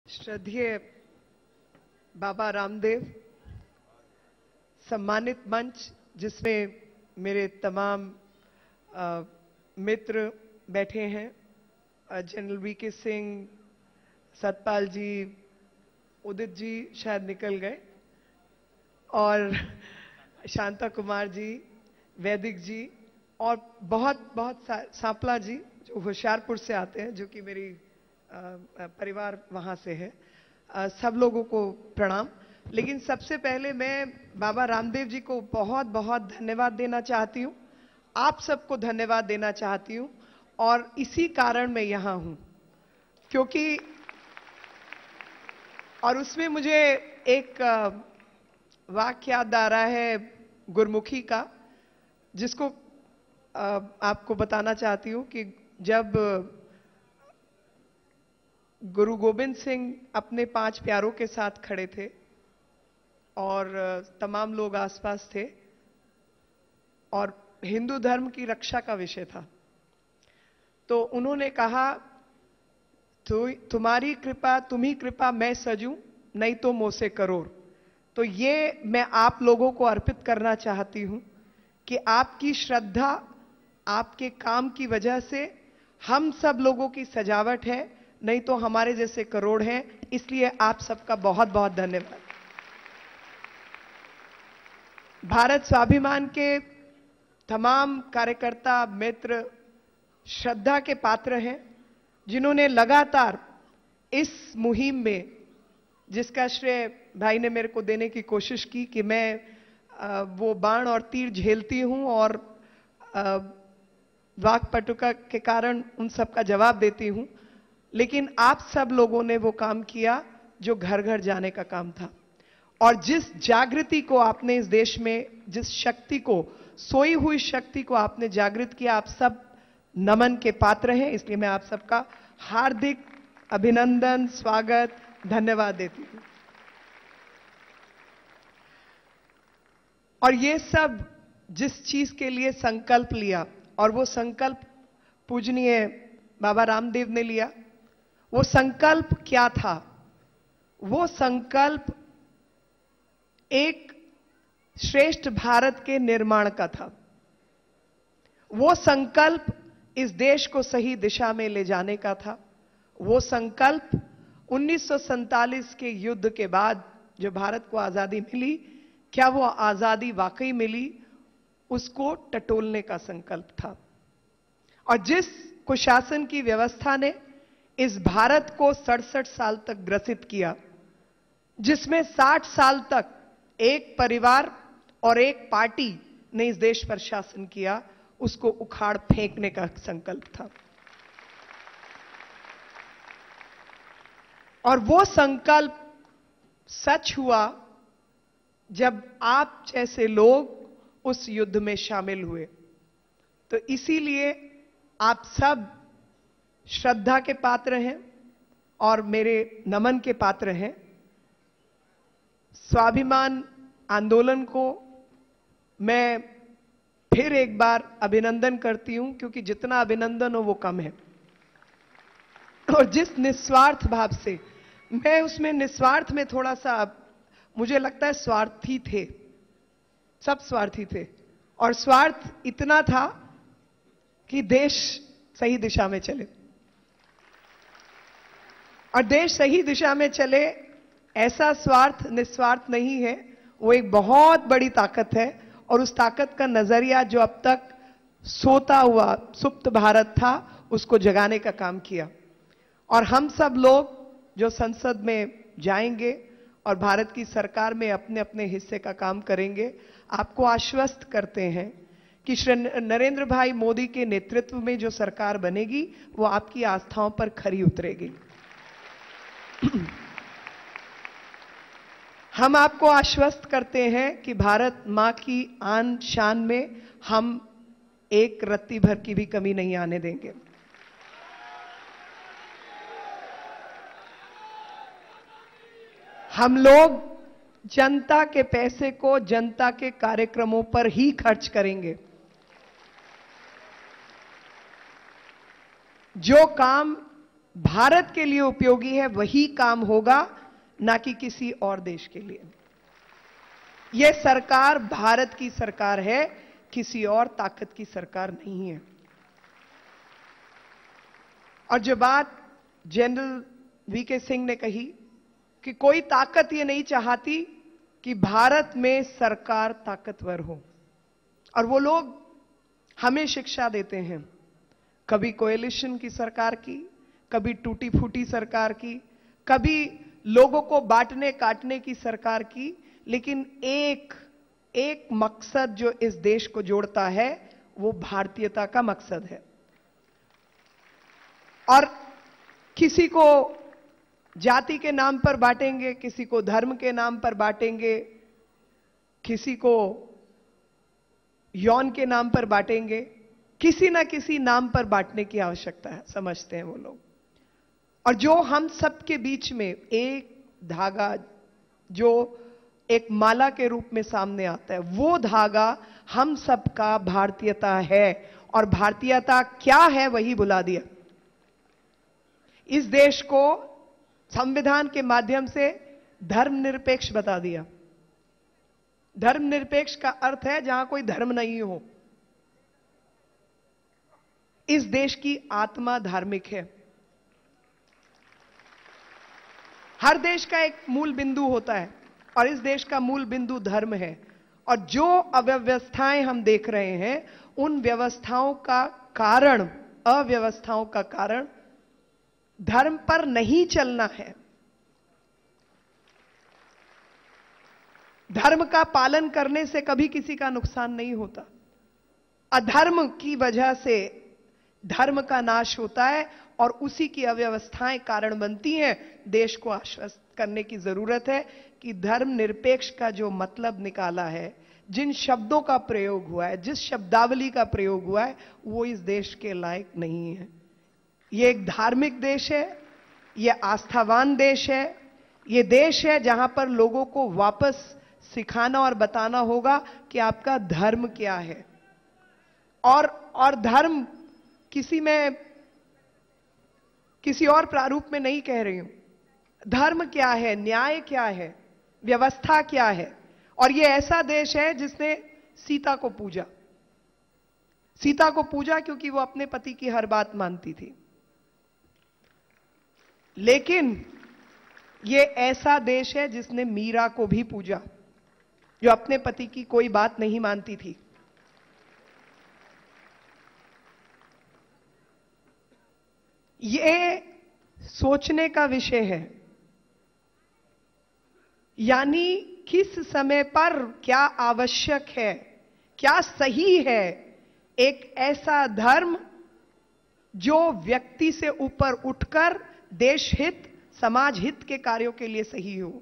श्रद्धेय बाबा रामदेव, सम्मानित मंच जिसमें मेरे तमाम मित्र बैठे हैं, जनरल वीके सिंह, सतपाल जी, उदित जी शायद निकल गए, और शांता कुमार जी, वैदिक जी, और बहुत बहुत सांपला जी जो होशियारपुर से आते हैं, जो कि मेरी परिवार वहां से है। सब लोगों को प्रणाम। लेकिन सबसे पहले मैं बाबा रामदेव जी को बहुत बहुत धन्यवाद देना चाहती हूं, आप सबको धन्यवाद देना चाहती हूं, और इसी कारण मैं यहां हूं क्योंकि, और उसमें मुझे एक वाक्य याद आ रहा है गुरमुखी का, जिसको आपको बताना चाहती हूं कि जब गुरु गोविंद सिंह अपने 5 प्यारों के साथ खड़े थे और तमाम लोग आसपास थे और हिंदू धर्म की रक्षा का विषय था, तो उन्होंने कहा, तुम्हारी कृपा, तुम्ही कृपा मैं सजूं, नहीं तो मोसे करोड़। तो ये मैं आप लोगों को अर्पित करना चाहती हूं कि आपकी श्रद्धा, आपके काम की वजह से हम सब लोगों की सजावट है, नहीं तो हमारे जैसे करोड़ हैं। इसलिए आप सबका बहुत बहुत धन्यवाद। भारत स्वाभिमान के तमाम कार्यकर्ता मित्र श्रद्धा के पात्र हैं, जिन्होंने लगातार इस मुहिम में, जिसका श्रेय भाई ने मेरे को देने की कोशिश की कि मैं वो बाण और तीर झेलती हूं और वाक्पटुता के कारण उन सब का जवाब देती हूं, लेकिन आप सब लोगों ने वो काम किया जो घर घर जाने का काम था। और जिस जागृति को आपने इस देश में, जिस शक्ति को, सोई हुई शक्ति को आपने जागृत किया, आप सब नमन के पात्र हैं। इसलिए मैं आप सबका हार्दिक अभिनंदन, स्वागत, धन्यवाद देती हूं। और ये सब जिस चीज के लिए संकल्प लिया, और वो संकल्प पूजनीय बाबा रामदेव ने लिया, वो संकल्प क्या था? वो संकल्प एक श्रेष्ठ भारत के निर्माण का था। वो संकल्प इस देश को सही दिशा में ले जाने का था। वो संकल्प 1947 के युद्ध के बाद जो भारत को आजादी मिली, क्या वो आजादी वाकई मिली, उसको टटोलने का संकल्प था। और जिस कुशासन की व्यवस्था ने इस भारत को 67 साल तक ग्रसित किया, जिसमें 60 साल तक एक परिवार और एक पार्टी ने इस देश पर शासन किया, उसको उखाड़ फेंकने का संकल्प था। और वो संकल्प सच हुआ जब आप जैसे लोग उस युद्ध में शामिल हुए। तो इसीलिए आप सब श्रद्धा के पात्र हैं और मेरे नमन के पात्र हैं। स्वाभिमान आंदोलन को मैं फिर एक बार अभिनंदन करती हूं, क्योंकि जितना अभिनंदन हो वो कम है। और जिस निस्वार्थ भाव से, मैं उसमें निस्वार्थ में थोड़ा सा, मुझे लगता है स्वार्थी थे, सब स्वार्थी थे, और स्वार्थ इतना था कि देश सही दिशा में चले, और देश सही दिशा में चले, ऐसा स्वार्थ निस्वार्थ नहीं है, वो एक बहुत बड़ी ताकत है। और उस ताकत का नजरिया जो अब तक सोता हुआ सुप्त भारत था, उसको जगाने का काम किया। और हम सब लोग जो संसद में जाएंगे और भारत की सरकार में अपने अपने हिस्से का काम करेंगे, आपको आश्वस्त करते हैं कि श्री नरेंद्र भाई मोदी के नेतृत्व में जो सरकार बनेगी, वो आपकी आस्थाओं पर खरी उतरेगी। हम आपको आश्वस्त करते हैं कि भारत मां की आन शान में हम एक रत्ती भर की भी कमी नहीं आने देंगे। हम लोग जनता के पैसे को जनता के कार्यक्रमों पर ही खर्च करेंगे। जो काम भारत के लिए उपयोगी है वही काम होगा, ना कि किसी और देश के लिए। यह सरकार भारत की सरकार है, किसी और ताकत की सरकार नहीं है। और जो बात जनरल वीके सिंह ने कही कि कोई ताकत ये नहीं चाहती कि भारत में सरकार ताकतवर हो, और वो लोग हमें शिक्षा देते हैं, कभी कोएलिशन की सरकार की, कभी टूटी फूटी सरकार की, कभी लोगों को बांटने काटने की सरकार की, लेकिन एक मकसद जो इस देश को जोड़ता है वो भारतीयता का मकसद है। और किसी को जाति के नाम पर बांटेंगे, किसी को धर्म के नाम पर बांटेंगे, किसी को यौन के नाम पर बांटेंगे, किसी ना किसी नाम पर बांटने की आवश्यकता है, समझते हैं वो लोग। और जो हम सबके बीच में एक धागा जो एक माला के रूप में सामने आता है, वो धागा हम सबका भारतीयता है। और भारतीयता क्या है वही बुला दिया। इस देश को संविधान के माध्यम से धर्मनिरपेक्ष बता दिया। धर्मनिरपेक्ष का अर्थ है जहां कोई धर्म नहीं हो। इस देश की आत्मा धार्मिक है। हर देश का एक मूल बिंदु होता है और इस देश का मूल बिंदु धर्म है। और जो अव्यवस्थाएं हम देख रहे हैं, उन व्यवस्थाओं का कारण, अव्यवस्थाओं का कारण धर्म पर नहीं चलना है। धर्म का पालन करने से कभी किसी का नुकसान नहीं होता। अधर्म की वजह से धर्म का नाश होता है और उसी की अव्यवस्थाएं कारण बनती हैं। देश को आश्वस्त करने की जरूरत है कि धर्मनिरपेक्ष का जो मतलब निकाला है, जिन शब्दों का प्रयोग हुआ है, जिस शब्दावली का प्रयोग हुआ है, वो इस देश के लायक नहीं है। ये एक धार्मिक देश है, ये आस्थावान देश है, ये देश है जहां पर लोगों को वापस सिखाना और बताना होगा कि आपका धर्म क्या है। और धर्म किसी और प्रारूप में नहीं कह रही हूं। धर्म क्या है, न्याय क्या है, व्यवस्था क्या है। और यह ऐसा देश है जिसने सीता को पूजा। सीता को पूजा क्योंकि वो अपने पति की हर बात मानती थी। लेकिन यह ऐसा देश है जिसने मीरा को भी पूजा, जो अपने पति की कोई बात नहीं मानती थी। यह सोचने का विषय है, यानी किस समय पर क्या आवश्यक है, क्या सही है। एक ऐसा धर्म जो व्यक्ति से ऊपर उठकर देश हित, समाज हित के कार्यों के लिए सही हो।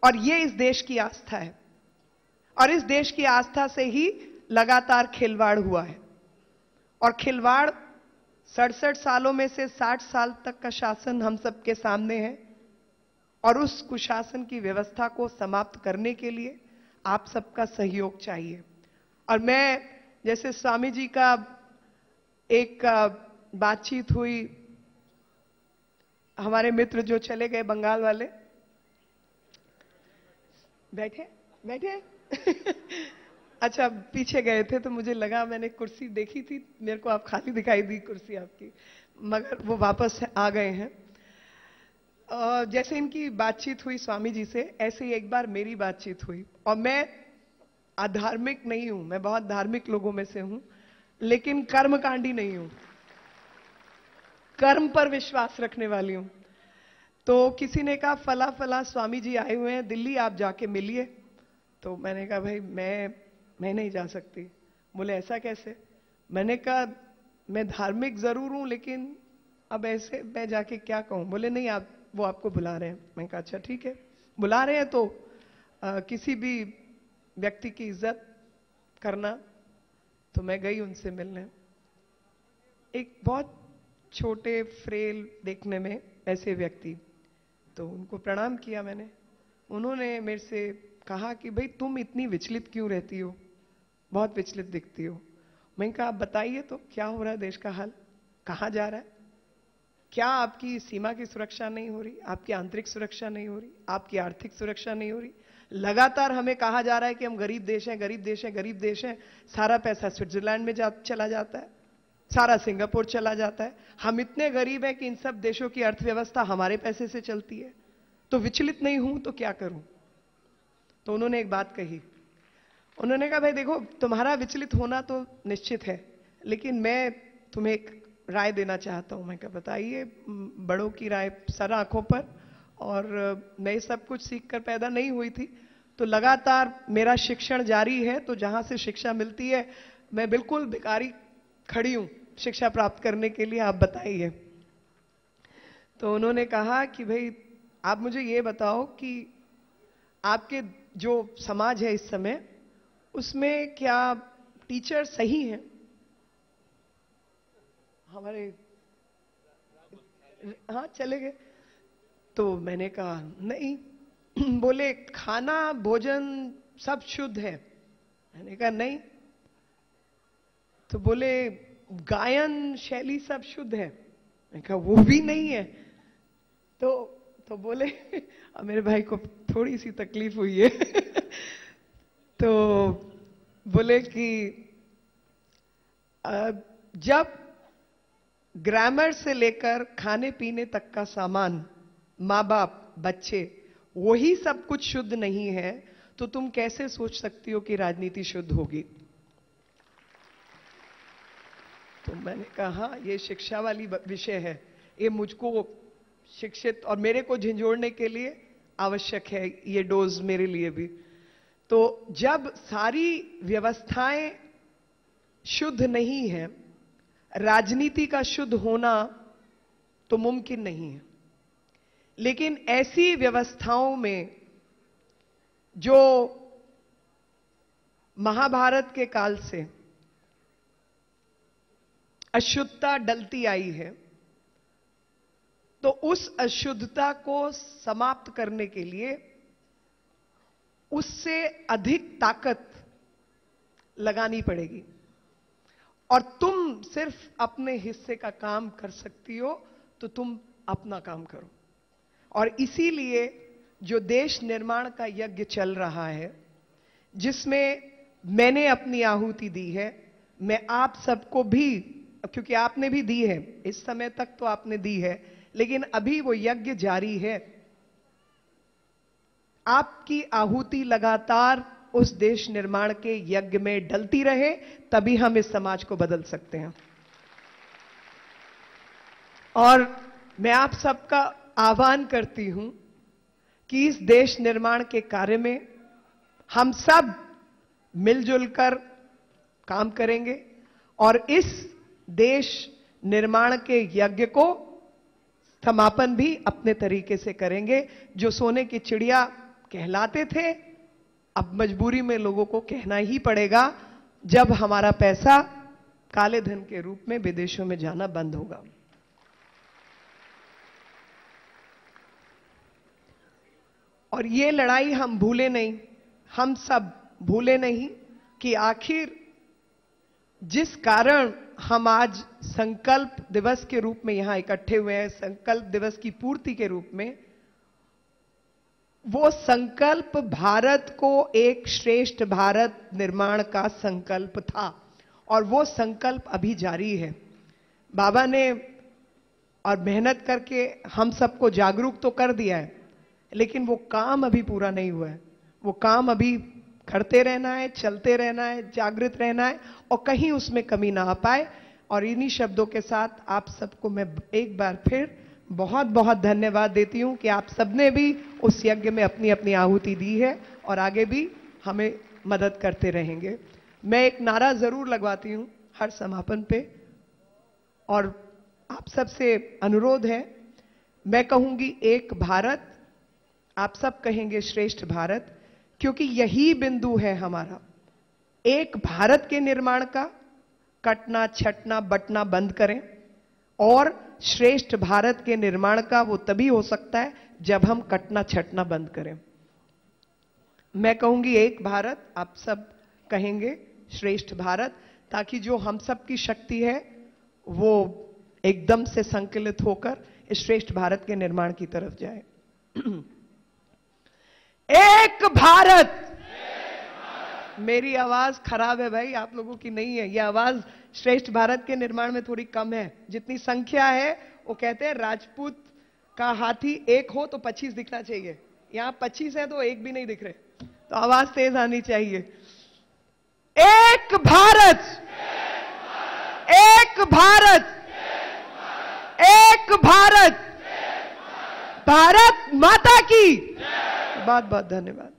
और यह इस देश की आस्था है। और इस देश की आस्था से ही लगातार खिलवाड़ हुआ है। और खिलवाड़ 67 सालों में से 60 साल तक का शासन हम सबके सामने है। और उस कुशासन की व्यवस्था को समाप्त करने के लिए आप सबका सहयोग चाहिए। और मैं, जैसे स्वामी जी का एक बातचीत हुई, हमारे मित्र जो चले गए बंगाल वाले, बैठे अच्छा, पीछे गए थे तो मुझे लगा, मैंने कुर्सी देखी थी, मेरे को आप खाली दिखाई दी कुर्सी आपकी, मगर वो वापस आ गए हैं। जैसे इनकी बातचीत हुई स्वामी जी से, ऐसे ही एक बार मेरी बातचीत हुई। और मैं अधार्मिक नहीं हूं, मैं बहुत धार्मिक लोगों में से हूं, लेकिन कर्मकांडी नहीं हूं, कर्म पर विश्वास रखने वाली हूं। तो किसी ने कहा फला फला स्वामी जी आए हुए हैं दिल्ली, आप जाके मिलिए। तो मैंने कहा भाई मैं नहीं जा सकती। बोले ऐसा कैसे? मैंने कहा मैं धार्मिक जरूर हूं, लेकिन अब ऐसे मैं जाके क्या कहूं। बोले नहीं, वो आपको बुला रहे हैं। मैंने कहा अच्छा ठीक है, बुला रहे हैं तो किसी भी व्यक्ति की इज्जत करना। तो मैं गई उनसे मिलने। एक बहुत छोटे फ्रेल देखने में ऐसे व्यक्ति, तो उनको प्रणाम किया मैंने। उन्होंने मेरे से कहा कि भाई तुम इतनी विचलित क्यों रहती हो, बहुत विचलित दिखती हो। मैंने कहा आप बताइए तो क्या हो रहा है, देश का हाल कहां जा रहा है? क्या आपकी सीमा की सुरक्षा नहीं हो रही, आपकी आंतरिक सुरक्षा नहीं हो रही, आपकी आर्थिक सुरक्षा नहीं हो रही? लगातार हमें कहा जा रहा है कि हम गरीब देश हैं, गरीब देश हैं, गरीब देश हैं। सारा पैसा स्विट्जरलैंड में चला जाता है, सारा सिंगापुर चला जाता है। हम इतने गरीब हैं कि इन सब देशों की अर्थव्यवस्था हमारे पैसे से चलती है। तो विचलित नहीं हूं तो क्या करूं? तो उन्होंने एक बात कही, उन्होंने कहा भाई देखो, तुम्हारा विचलित होना तो निश्चित है, लेकिन मैं तुम्हें एक राय देना चाहता हूं। मैं कहा बताइए। बड़ों की राय सर आंखों पर, और मैं सब कुछ सीख कर पैदा नहीं हुई थी, तो लगातार मेरा शिक्षण जारी है। तो जहां से शिक्षा मिलती है, मैं बिल्कुल भिखारी खड़ी हूं शिक्षा प्राप्त करने के लिए, आप बताइए। तो उन्होंने कहा कि भाई आप मुझे ये बताओ कि आपके जो समाज है इस समय, उसमें क्या टीचर सही हैं? हमारे हाँ चले गए। तो मैंने कहा नहीं। बोले खाना भोजन सब शुद्ध है। मैंने कहा नहीं। तो बोले गायन शैली सब शुद्ध है। मैंने कहा वो भी नहीं है। तो बोले अब मेरे भाई को थोड़ी सी तकलीफ हुई है। तो बोले कि जब ग्रामर से लेकर खाने पीने तक का सामान, माँ बाप, बच्चे, वही सब कुछ शुद्ध नहीं है, तो तुम कैसे सोच सकती हो कि राजनीति शुद्ध होगी? तो मैंने कहा ये शिक्षा वाली विषय है, ये मुझको शिक्षित और मेरे को झंझोड़ने के लिए आवश्यक है, ये डोज मेरे लिए भी। तो जब सारी व्यवस्थाएं शुद्ध नहीं है, राजनीति का शुद्ध होना तो मुमकिन नहीं है। लेकिन ऐसी व्यवस्थाओं में जो महाभारत के काल से अशुद्धता डलती आई है, तो उस अशुद्धता को समाप्त करने के लिए उससे अधिक ताकत लगानी पड़ेगी, और तुम सिर्फ अपने हिस्से का काम कर सकती हो, तो तुम अपना काम करो। और इसीलिए जो देश निर्माण का यज्ञ चल रहा है, जिसमें मैंने अपनी आहुति दी है, मैं आप सबको भी, क्योंकि आपने भी दी है, इस समय तक तो आपने दी है, लेकिन अभी वो यज्ञ जारी है। आपकी आहुति लगातार उस देश निर्माण के यज्ञ में डलती रहे, तभी हम इस समाज को बदल सकते हैं। और मैं आप सबका आह्वान करती हूं कि इस देश निर्माण के कार्य में हम सब मिलजुल कर काम करेंगे, और इस देश निर्माण के यज्ञ को समापन भी अपने तरीके से करेंगे। जो सोने की चिड़िया कहलाते थे, अब मजबूरी में लोगों को कहना ही पड़ेगा, जब हमारा पैसा काले धन के रूप में विदेशों में जाना बंद होगा। और ये लड़ाई हम भूले नहीं, हम सब भूले नहीं कि आखिर जिस कारण हम आज संकल्प दिवस के रूप में यहां इकट्ठे हुए हैं, संकल्प दिवस की पूर्ति के रूप में, वो संकल्प भारत को एक श्रेष्ठ भारत निर्माण का संकल्प था, और वो संकल्प अभी जारी है। बाबा ने और मेहनत करके हम सबको जागरूक तो कर दिया है, लेकिन वो काम अभी पूरा नहीं हुआ है। वो काम अभी करते रहना है, चलते रहना है, जागृत रहना है, और कहीं उसमें कमी ना आ पाए। और इन्हीं शब्दों के साथ आप सबको मैं एक बार फिर बहुत बहुत धन्यवाद देती हूं कि आप सबने भी उस यज्ञ में अपनी अपनी आहुति दी है, और आगे भी हमें मदद करते रहेंगे। मैं एक नारा जरूर लगवाती हूं हर समापन पे, और आप सबसे अनुरोध है, मैं कहूंगी एक भारत, आप सब कहेंगे श्रेष्ठ भारत, क्योंकि यही बिंदु है हमारा एक भारत के निर्माण का। कटना छटना बटना बंद करें, और श्रेष्ठ भारत के निर्माण का वो तभी हो सकता है जब हम कटना छटना बंद करें। मैं कहूंगी एक भारत, आप सब कहेंगे श्रेष्ठ भारत, ताकि जो हम सब की शक्ति है वो एकदम से संकलित होकर इस श्रेष्ठ भारत के निर्माण की तरफ जाए। एक भारत। मेरी आवाज खराब है भाई, आप लोगों की नहीं है। यह आवाज श्रेष्ठ भारत के निर्माण में थोड़ी कम है। जितनी संख्या है वो कहते हैं राजपूत का हाथी एक हो तो 25 दिखना चाहिए। यहां 25 है तो एक भी नहीं दिख रहे, तो आवाज तेज आनी चाहिए। एक भारत, एक भारत, एक भारत, भारत माता की। बहुत बहुत धन्यवाद।